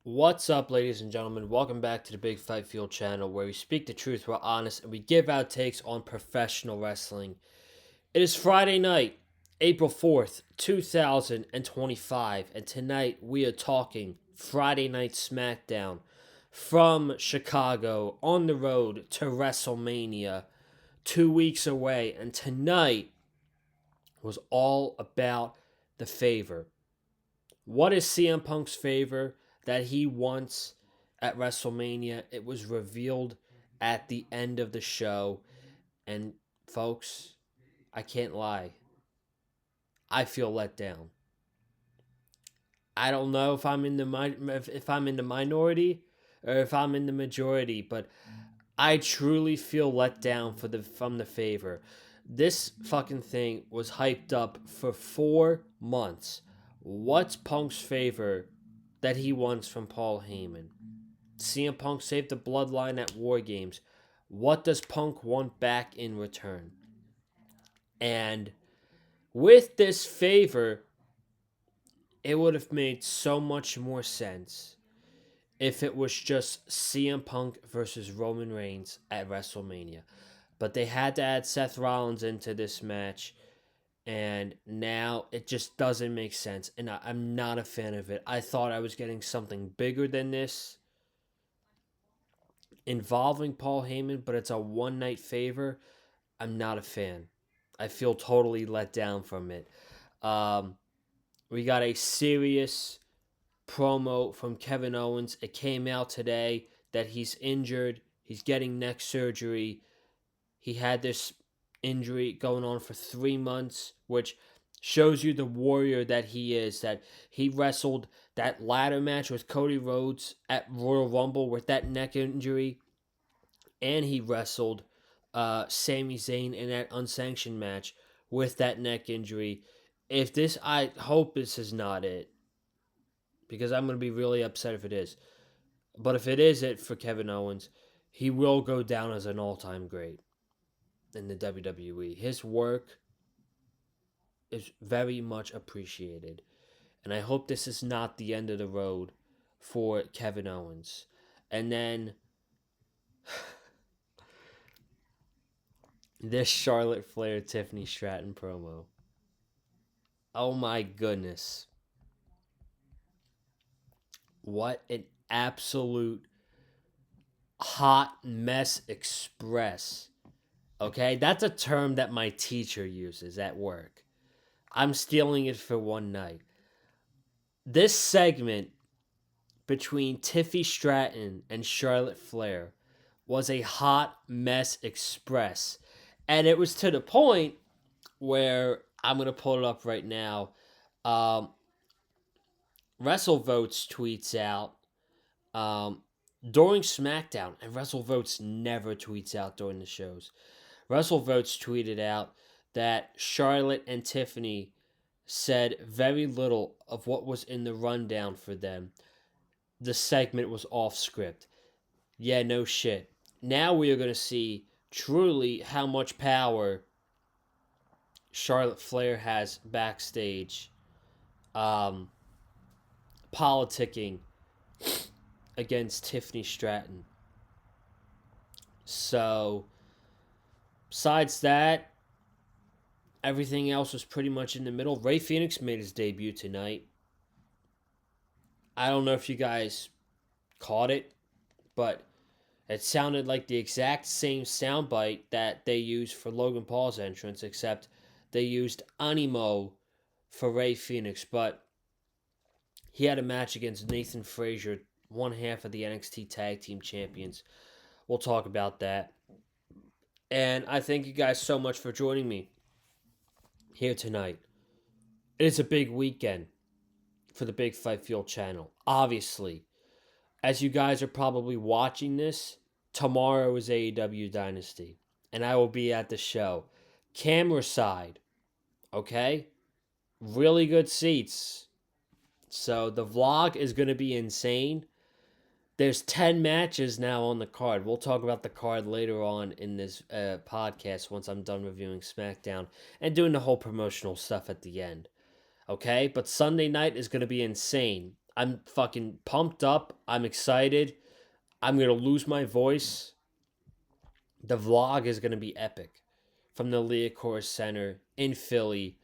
What's up, ladies and gentlemen? Welcome back to the Big Fight Field channel where we speak the truth, we're honest, and we give our takes on professional wrestling. It is Friday night, April 4th, 2025, and tonight we are talking Friday Night Smackdown from Chicago on the road to WrestleMania, 2 weeks away, and tonight was all about the favor. What is CM Punk's favor that he wants at WrestleMania? It was revealed at the end of the show. And folks, I can't lie. I feel let down. I don't know if I'm in if I'm in the minority or if I'm in the majority, but I truly feel let down from the favor. This fucking thing was hyped up for 4 months. What's Punk's favor that he wants from Paul Heyman? CM Punk saved the bloodline at War Games. What does Punk want back in return? And with this favor, it would have made so much more sense if it was just CM Punk versus Roman Reigns at WrestleMania. But they had to add Seth Rollins into this match, and now it just doesn't make sense. And I'm not a fan of it. I thought I was getting something bigger than this involving Paul Heyman, but it's a one night favor. I'm not a fan. I feel totally let down from it. Um, we got a serious promo from Kevin Owens. It came out today that he's injured. He's getting neck surgery. He had this injury going on for 3 months, which shows you the warrior that he is. That he wrestled that ladder match with Cody Rhodes at Royal Rumble with that neck injury, and he wrestled Sami Zayn in that unsanctioned match with that neck injury. I hope this is not it, because I'm going to be really upset if it is. But if it is it for Kevin Owens, he will go down as an all-time great in the WWE. His work is very much appreciated. And I hope this is not the end of the road for Kevin Owens. And then this Charlotte Flair Tiffany Stratton promo. Oh my goodness. What an absolute hot mess express. Okay? That's a term that my teacher uses at work. I'm stealing it for one night. This segment between Tiffy Stratton and Charlotte Flair was a hot mess express. And it was to the point where I'm going to pull it up right now. WrestleVotes tweets out during Smackdown, and WrestleVotes never tweets out during the shows. WrestleVotes tweeted out that Charlotte and Tiffany said very little of what was in the rundown for them. The segment was off script. Yeah, no shit. Now we are going to see truly how much power Charlotte Flair has backstage, politicking against Tiffany Stratton. So, besides that, everything else was pretty much in the middle. Rey Fenix made his debut tonight. I don't know if you guys caught it, but it sounded like the exact same soundbite that they used for Logan Paul's entrance, except they used Animo for Rey Fenix. But he had a match against Nathan Frazier, one half of the NXT Tag Team Champions. We'll talk about that. And I thank you guys so much for joining me here tonight. It is a big weekend for the Big Fight Field channel. Obviously, as you guys are probably watching this, tomorrow is AEW Dynasty, and I will be at the show. Camera side, okay? Really good seats. So the vlog is going to be insane. There's 10 matches now on the card. We'll talk about the card later on in this podcast once I'm done reviewing SmackDown and doing the whole promotional stuff at the end. Okay? But Sunday night is going to be insane. I'm fucking pumped up. I'm excited. I'm going to lose my voice. The vlog is going to be epic from the Liacouras Center in Philly.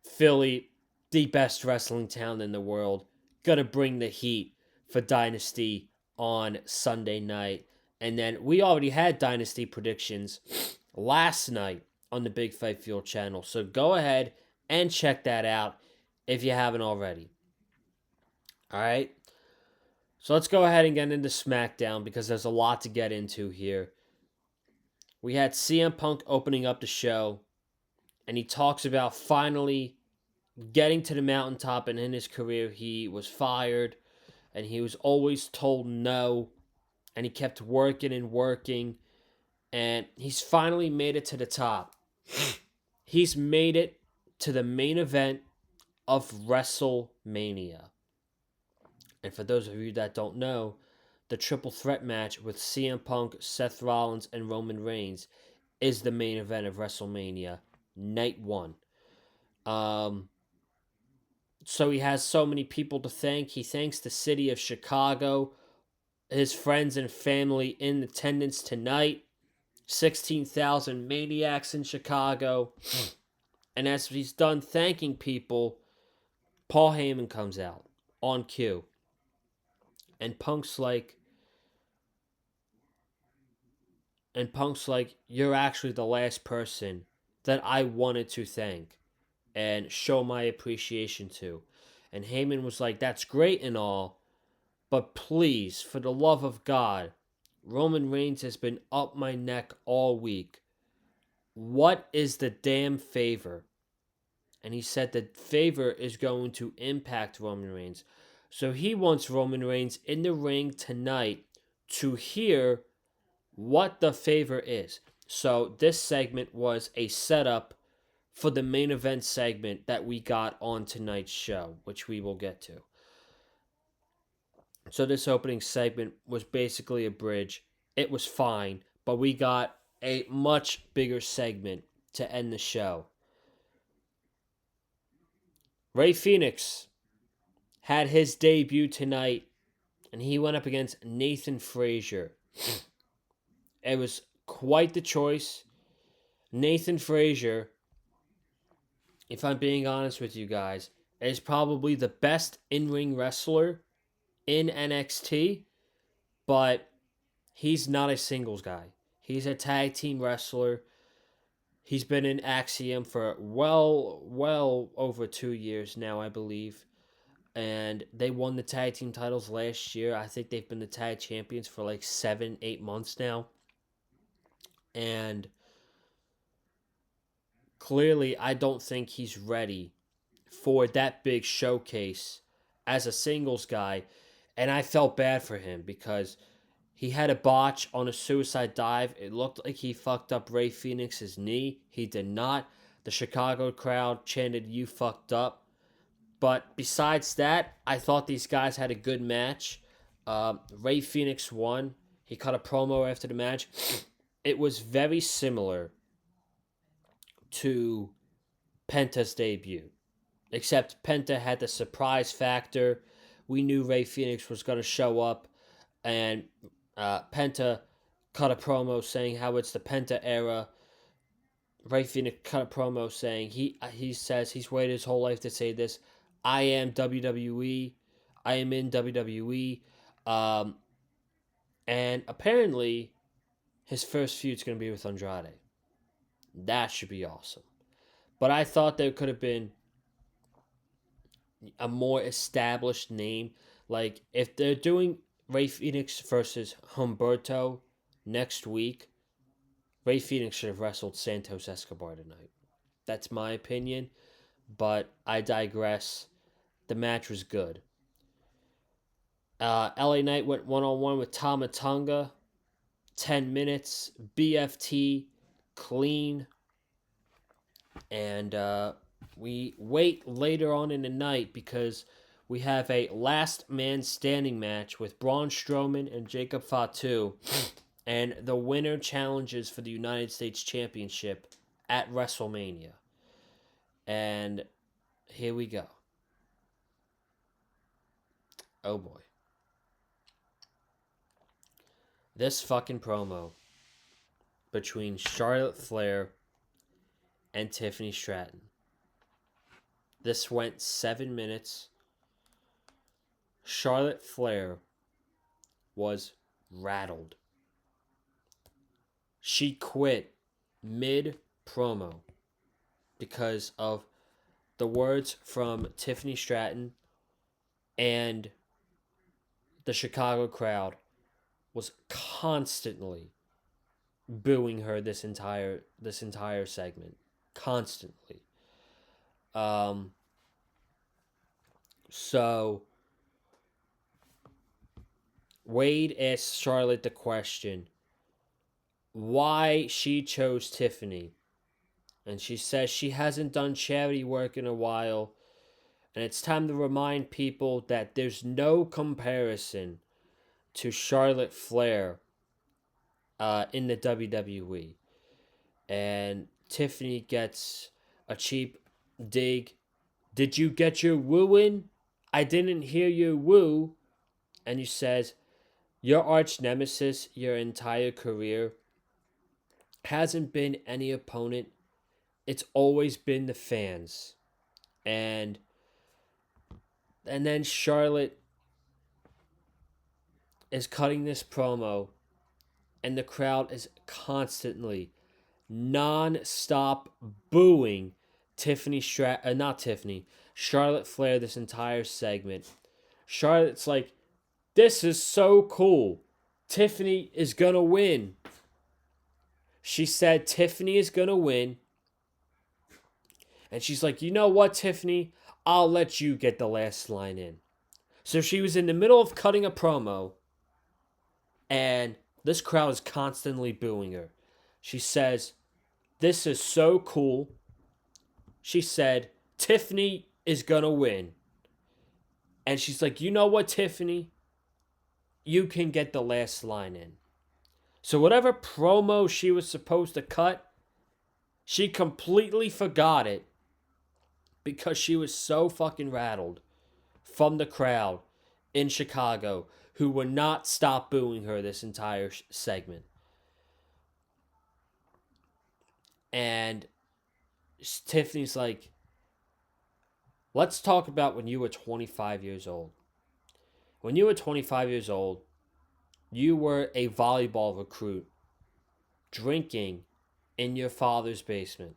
Philly, the best wrestling town in the world. Gonna bring the heat for Dynasty on Sunday night. And then we already had Dynasty predictions last night on the Big Fight Fuel channel. So go ahead and check that out if you haven't already. Alright? So let's go ahead and get into SmackDown because there's a lot to get into here. We had CM Punk opening up the show, and he talks about finally getting to the mountaintop, and in his career he was fired and he was always told no, and he kept working and working, and he's finally made it to the top. He's made it to the main event of WrestleMania. And for those of you that don't know, the triple threat match with CM Punk, Seth Rollins, and Roman Reigns is the main event of WrestleMania night 1. So he has so many people to thank. He thanks the city of Chicago, his friends and family in attendance tonight, 16,000 maniacs in Chicago. And as he's done thanking people, Paul Heyman comes out on cue. And Punk's like, you're actually the last person that I wanted to thank and show my appreciation to. And Heyman was like, that's great and all, but please, for the love of God, Roman Reigns has been up my neck all week. What is the damn favor? And he said the favor is going to impact Roman Reigns. So he wants Roman Reigns in the ring tonight to hear what the favor is. So this segment was a setup for the main event segment that we got on tonight's show, which we will get to. So this opening segment was basically a bridge. It was fine, but we got a much bigger segment to end the show. Rey Fenix had his debut tonight, and he went up against Nathan Frazier. It was quite the choice. Nathan Frazier, if I'm being honest with you guys, is probably the best in-ring wrestler in NXT, but he's not a singles guy. He's a tag team wrestler. He's been in Axiom for well over 2 years now, I believe. And they won the tag team titles last year. I think they've been the tag champions for like 7-8 months now. And clearly, I don't think he's ready for that big showcase as a singles guy. And I felt bad for him because he had a botch on a suicide dive. It looked like he fucked up Rey Fenix's knee. He did not. The Chicago crowd chanted, "You fucked up." But besides that, I thought these guys had a good match. Rey Fenix won. He cut a promo after the match. It was very similar to Penta's debut, except Penta had the surprise factor. We knew Rey Fenix was going to show up, and Penta cut a promo saying how it's the Penta era. Rey Fenix cut a promo saying he says he's waited his whole life to say this. I am WWE. I am in WWE. And apparently his first feud's going to be with Andrade. That should be awesome. But I thought there could have been a more established name. Like, if they're doing Rey Fenix versus Humberto next week, Rey Fenix should have wrestled Santos Escobar tonight. That's my opinion, but I digress. The match was good. LA Knight went one-on-one with Tama Tonga. 10 minutes. BFT. Clean. And we wait later on in the night because we have a last man standing match with Braun Strowman and Jacob Fatu. And the winner challenges for the United States Championship at WrestleMania. And here we go. Oh boy. This fucking promo between Charlotte Flair and Tiffany Stratton. This went 7 minutes. Charlotte Flair was rattled. She quit mid promo because of the words from Tiffany Stratton, and the Chicago crowd was constantly booing her this entire segment. Constantly. So Wade asks Charlotte the question why she chose Tiffany. And she says she hasn't done charity work in a while. And it's time to remind people that there's no comparison to Charlotte Flair in the WWE. And Tiffany gets a cheap dig. Did you get your woo in? I didn't hear your woo. And he says, your arch nemesis, your entire career, hasn't been any opponent. It's always been the fans. And then Charlotte is cutting this promo, and the crowd is constantly, non-stop booing Charlotte Flair this entire segment. Charlotte's like, this is so cool. Tiffany is gonna win. She said Tiffany is gonna win. And she's like, you know what, Tiffany? I'll let you get the last line in. So she was in the middle of cutting a promo, and this crowd is constantly booing her. She says, this is so cool. She said, Tiffany is gonna win. And she's like, you know what, Tiffany? You can get the last line in. So whatever promo she was supposed to cut, she completely forgot it because she was so fucking rattled from the crowd in Chicago who would not stop booing her this entire segment. And Tiffany's like, let's talk about when you were 25 years old. When you were 25 years old, you were a volleyball recruit drinking in your father's basement.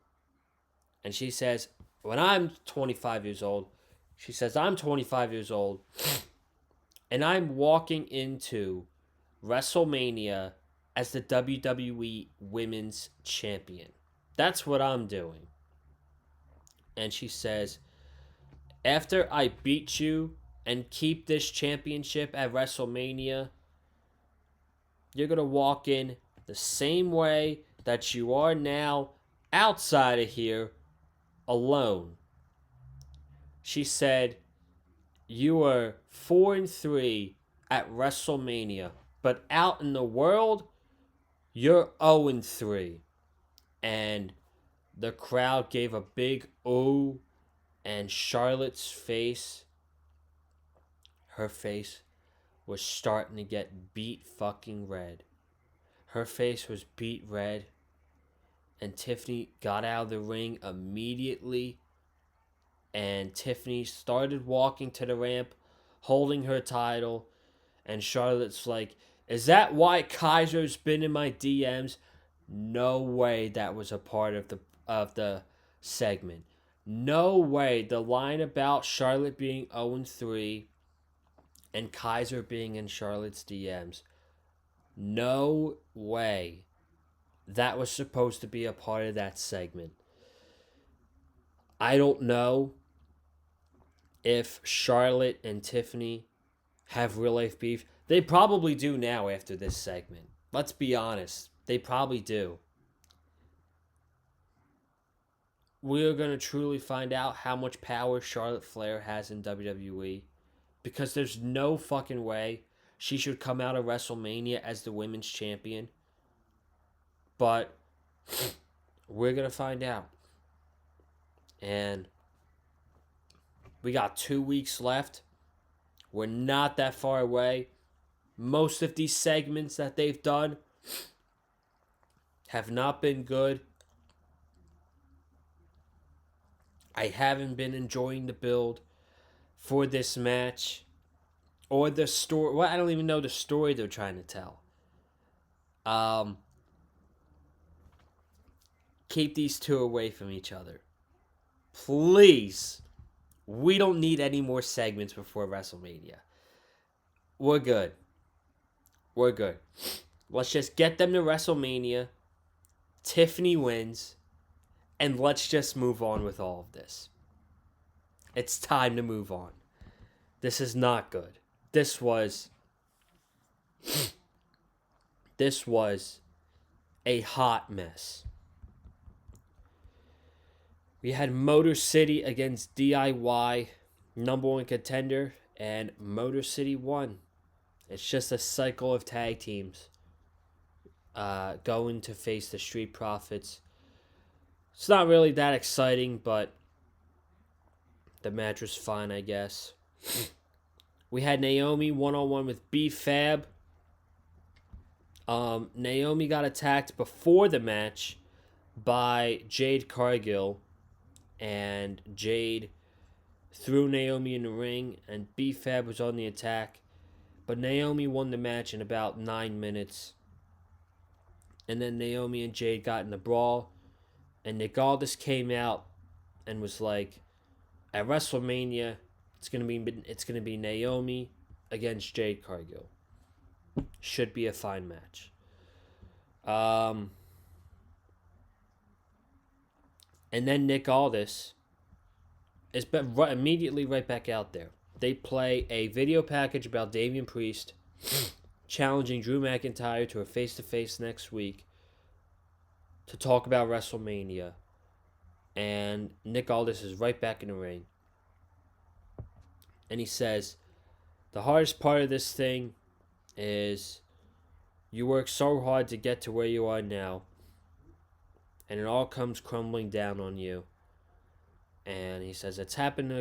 And she says, when I'm 25 years old, she says, I'm 25 years old, and I'm walking into WrestleMania as the WWE Women's Champion. That's what I'm doing. And she says, after I beat you and keep this championship at WrestleMania, you're going to walk in the same way that you are now outside of here alone. She said, you were 4-3 at WrestleMania, but out in the world, you're 0-3. And the crowd gave a big ooh, and Charlotte's face, her face was starting to get beet fucking red. Her face was beet red, and Tiffany got out of the ring immediately, and Tiffany started walking to the ramp, holding her title, and Charlotte's like, is that why Kaiser's been in my DMs? No way that was a part of the segment. No way. The line about Charlotte being 0-3 and Kaiser being in Charlotte's DMs. No way that was supposed to be a part of that segment. I don't know if Charlotte and Tiffany have real life beef. They probably do now after this segment. Let's be honest. They probably do. We're going to truly find out how much power Charlotte Flair has in WWE, because there's no fucking way she should come out of WrestleMania as the women's champion. But we're going to find out. And we got 2 weeks left We're not that far away. Most of these segments that they've done have not been good. I haven't been enjoying the build for this match or the story. Well, I don't even know the story they're trying to tell. Keep these two away from each other. Please. We don't need any more segments before WrestleMania. We're good. We're good. Let's just get them to WrestleMania. Tiffany wins. And let's just move on with all of this. It's time to move on. This is not good. This was a hot mess. We had Motor City against DIY, number one contender, and Motor City won. It's just a cycle of tag teams going to face the Street Profits. It's not really that exciting, but the match was fine, I guess. We had Naomi one-on-one with B-Fab. Naomi got attacked before the match by Jade Cargill, and Jade threw Naomi in the ring, and B-Fab was on the attack. But Naomi won the match in about 9 minutes. And then Naomi and Jade got in a brawl, and Nick Aldis came out and was like, at WrestleMania, it's gonna be Naomi against Jade Cargill. Should be a fine match. And then Nick Aldis is immediately right back out there. They play a video package about Damian Priest challenging Drew McIntyre to a face-to-face next week to talk about WrestleMania. And Nick Aldis is right back in the ring. And he says, the hardest part of this thing is you work so hard to get to where you are now, and it all comes crumbling down on you. And he says it's happened to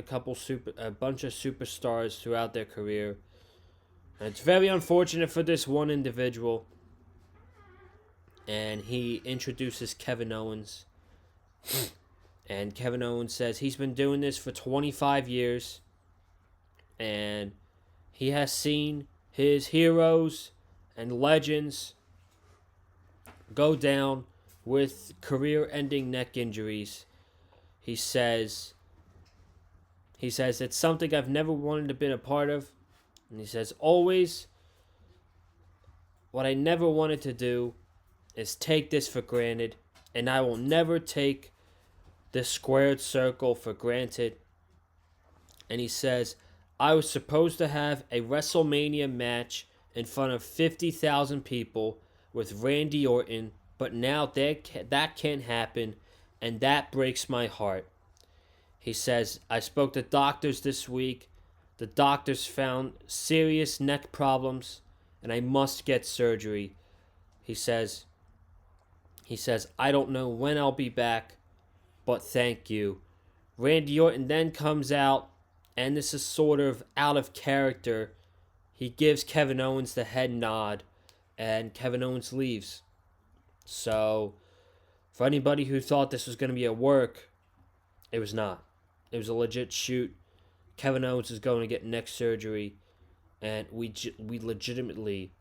a bunch of superstars throughout their career. And it's very unfortunate for this one individual. And he introduces Kevin Owens. And Kevin Owens says he's been doing this for 25 years. And he has seen his heroes and legends go down with career-ending neck injuries. He says it's something I've never wanted to be a part of. And he says, always, what I never wanted to do is take this for granted. And I will never take the squared circle for granted. And he says, I was supposed to have a WrestleMania match in front of 50,000 people with Randy Orton, but now that can't happen, and that breaks my heart. He says, I spoke to doctors this week. The doctors found serious neck problems, and I must get surgery. He says, I don't know when I'll be back, but thank you. Randy Orton then comes out, and this is sort of out of character. He gives Kevin Owens the head nod, and Kevin Owens leaves. So, for anybody who thought this was going to be a work, it was not. It was a legit shoot. Kevin Owens is going to get neck surgery, and we legitimately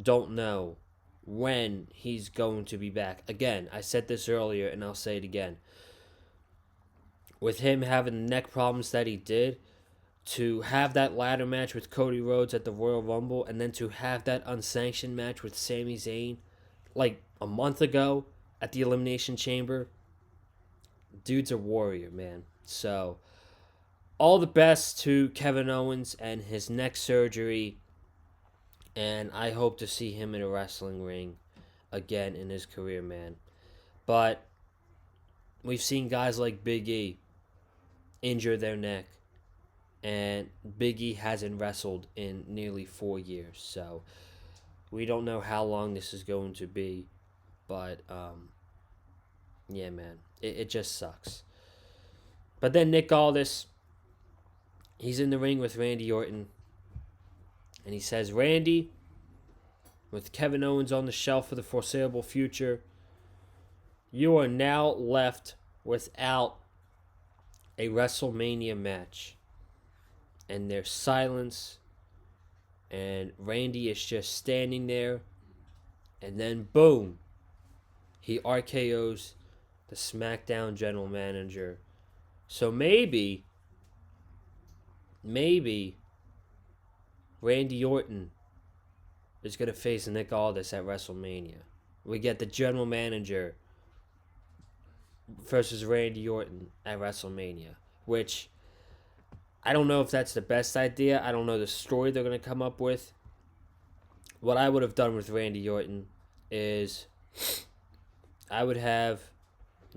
don't know when he's going to be back. Again, I said this earlier, and I'll say it again. With him having the neck problems that he did, to have that ladder match with Cody Rhodes at the Royal Rumble, and then to have that unsanctioned match with Sami Zayn like a month ago at the Elimination Chamber, dude's a warrior, man. So, all the best to Kevin Owens and his neck surgery, and I hope to see him in a wrestling ring again in his career, man. But we've seen guys like Big E injure their neck, and Big E hasn't wrestled in nearly 4 years, so we don't know how long this is going to be, but yeah, man, it just sucks. But then Nick Aldis, he's in the ring with Randy Orton, And he says, Randy, with Kevin Owens on the shelf for the foreseeable future, you are now left without a WrestleMania match. And there's silence. And Randy is just standing there. And then, boom, he RKO's the SmackDown general manager. So maybe Randy Orton is going to face Nick Aldis at WrestleMania. We get the general manager versus Randy Orton at WrestleMania, which I don't know if that's the best idea. I don't know the story they're going to come up with. What I would have done with Randy Orton is I would have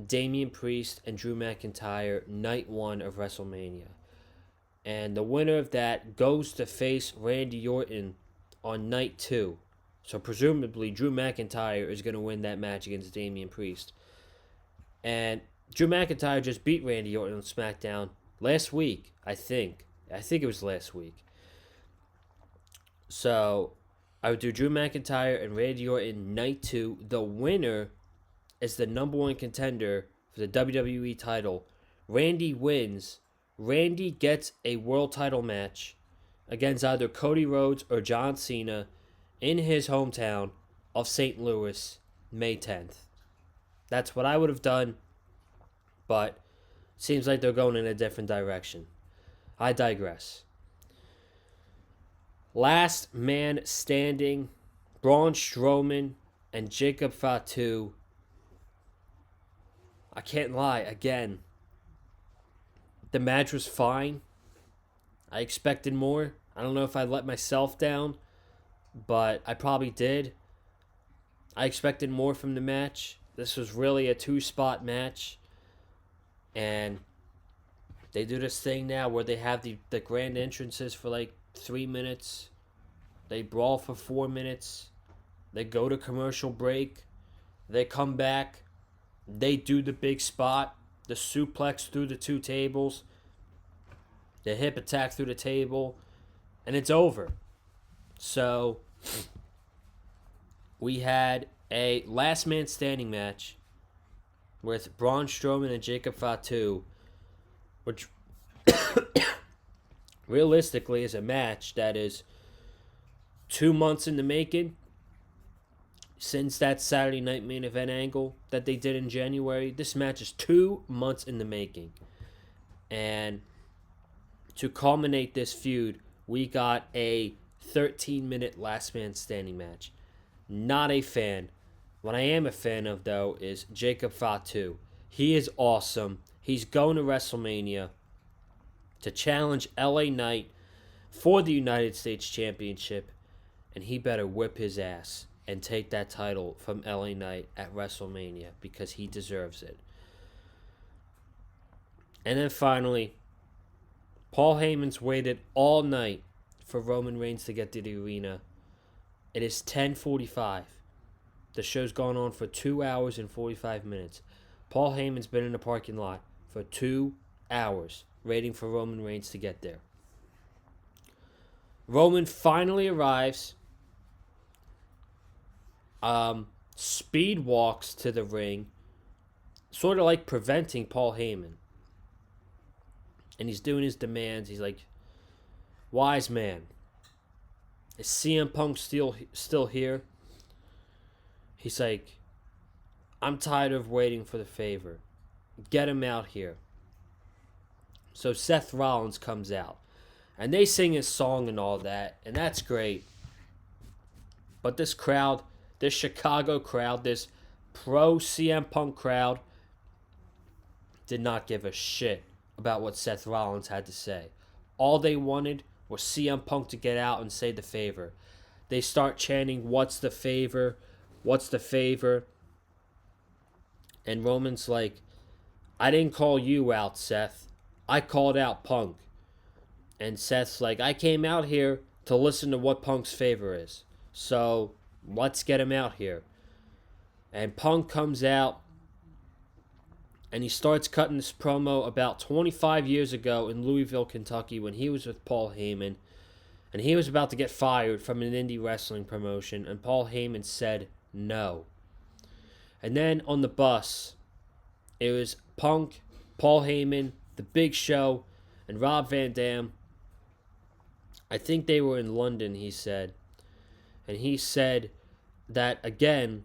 Damian Priest and Drew McIntyre night 1 of WrestleMania. And the winner of that goes to face Randy Orton on night 2. So presumably Drew McIntyre is going to win that match against Damian Priest. And Drew McIntyre just beat Randy Orton on SmackDown last week, I think. I think it was last week. So I would do Drew McIntyre and Randy Orton night 2. The winner is the number 1 contender for the WWE title. Randy wins. Randy gets a world title match against either Cody Rhodes or John Cena in his hometown of St. Louis, May 10th. That's what I would have done, but seems like they're going in a different direction. I digress. Last man standing, Braun Strowman and Jacob Fatu. I can't lie, again, the match was fine. I expected more. I don't know if I let myself down, but I probably did. I expected more from the match. This was really a 2-spot match. And they do this thing now where they have the grand entrances for like 3 minutes. They brawl for 4 minutes. They go to commercial break. They come back. They do the big spot. The suplex through the 2 tables. The hip attack through the table. And it's over. So we had a last man standing match with Braun Strowman and Jacob Fatu, which realistically is a match that is 2 months in the making. Since that Saturday Night Main Event angle that they did in January, this match is 2 months in the making. And to culminate this feud, we got a 13-minute last man standing match. Not a fan. What I am a fan of, though, is Jacob Fatu. He is awesome. He's going to WrestleMania to challenge LA Knight for the United States Championship, and he better whip his ass and take that title from LA Knight at WrestleMania because he deserves it. And then finally, Paul Heyman's waited all night for Roman Reigns to get to the arena. It is 10:45. The show's gone on for 2 hours and 45 minutes. Paul Heyman's been in the parking lot for 2 hours waiting for Roman Reigns to get there. Roman finally arrives. Speed walks to the ring, sort of like preventing Paul Heyman. And he's doing his demands. He's like, wise man, is CM Punk still here? He's like, I'm tired of waiting for the favor. Get him out here. So Seth Rollins comes out. And they sing his song and all that. And that's great. But this crowd, this Chicago crowd, this pro CM Punk crowd, did not give a shit about what Seth Rollins had to say. All they wanted was CM Punk to get out and say the favor. They start chanting, what's the favor? What's the favor? And Roman's like, I didn't call you out, Seth. I called out Punk. And Seth's like, I came out here to listen to what Punk's favor is. So let's get him out here. And Punk comes out and he starts cutting this promo about 25 years ago in Louisville, Kentucky when he was with Paul Heyman. And he was about to get fired from an indie wrestling promotion, and Paul Heyman said no. And then on the bus, it was Punk, Paul Heyman, The Big Show, and Rob Van Dam. I think they were in London, he said. And he said that, again,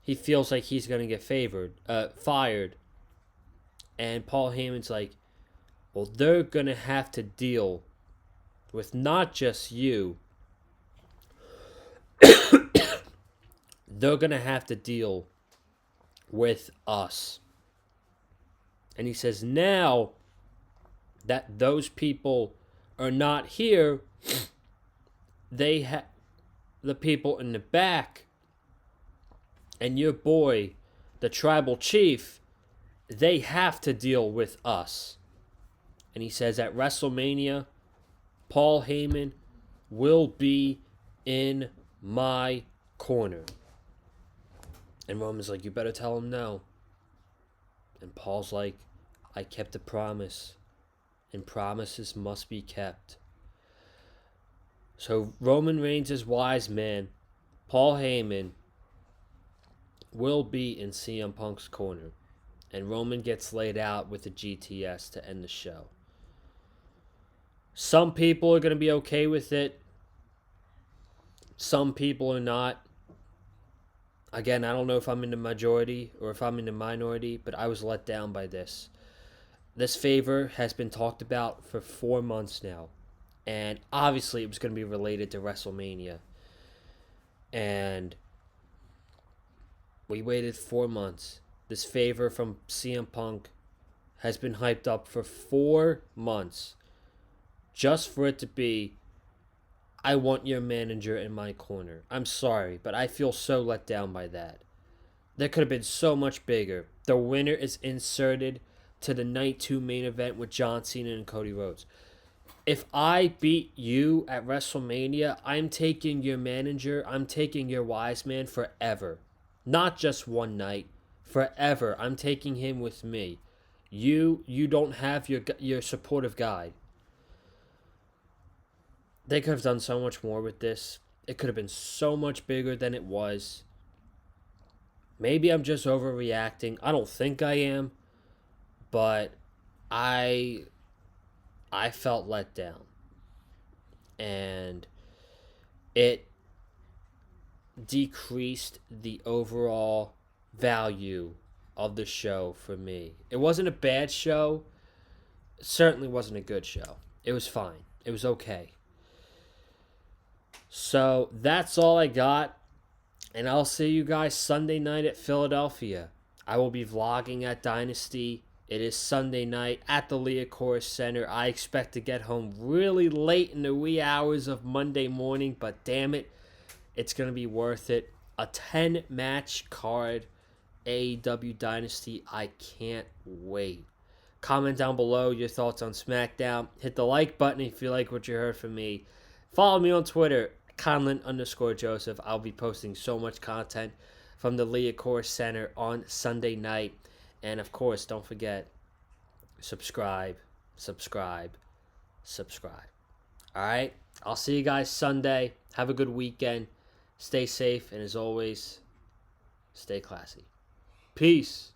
he feels like he's going to get fired. And Paul Heyman's like, well, they're going to have to deal with not just you. They're going to have to deal with us. And he says, now that those people are not here, they have the people in the back and your boy, the tribal chief, they have to deal with us. And he says at WrestleMania, Paul Heyman will be in my corner. And Roman's like, you better tell him no. And Paul's like, I kept a promise, and promises must be kept. So Roman Reigns is wise man. Paul Heyman will be in CM Punk's corner. And Roman gets laid out with the GTS to end the show. Some people are going to be okay with it. Some people are not. Again, I don't know if I'm in the majority or if I'm in the minority, but I was let down by this. This favor has been talked about for 4 months now. And obviously it was going to be related to WrestleMania. And we waited 4 months. This favor from CM Punk has been hyped up for 4 months. Just for it to be, I want your manager in my corner. I'm sorry, but I feel so let down by that. That could have been so much bigger. The winner is inserted to the Night 2 main event with John Cena and Cody Rhodes. If I beat you at WrestleMania, I'm taking your manager, I'm taking your wise man forever. Not just one night, forever. I'm taking him with me. You don't have your supportive guide. They could have done so much more with this. It could have been so much bigger than it was. Maybe I'm just overreacting. I don't think I am. But I felt let down. And it decreased the overall value of the show for me. It wasn't a bad show. It certainly wasn't a good show. It was fine. It was okay. So that's all I got. And I'll see you guys Sunday night at Philadelphia. I will be vlogging at Dynasty. It is Sunday night at the Liacouras Center. I expect to get home really late in the wee hours of Monday morning, but damn it, it's going to be worth it. A 10-match card, AEW Dynasty. I can't wait. Comment down below your thoughts on Smackdown. Hit the like button if you like what you heard from me. Follow me on Twitter, Conlon_Joseph. I'll be posting so much content from the Liacouras Center on Sunday night. And, of course, don't forget, subscribe. All right? I'll see you guys Sunday. Have a good weekend. Stay safe. And, as always, stay classy. Peace.